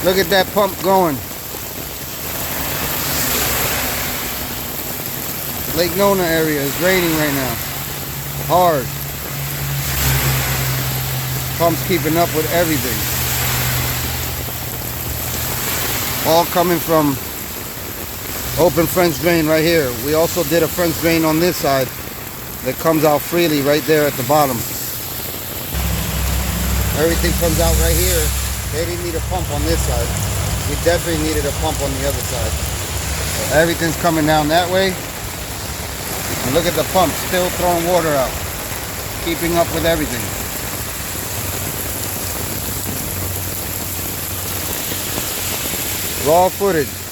Look at that pump going. Lake Nona area is raining right now. Hard. Pump's keeping up with everything. All coming from open French drain right here. We also did a French drain on this side that comes out freely right there at the bottom. Everything comes out right here. They didn't need a pump on this side. We definitely needed a pump on the other side. So everything's coming down that way. And look at the pump, still throwing water out. Keeping up with everything. Raw footage.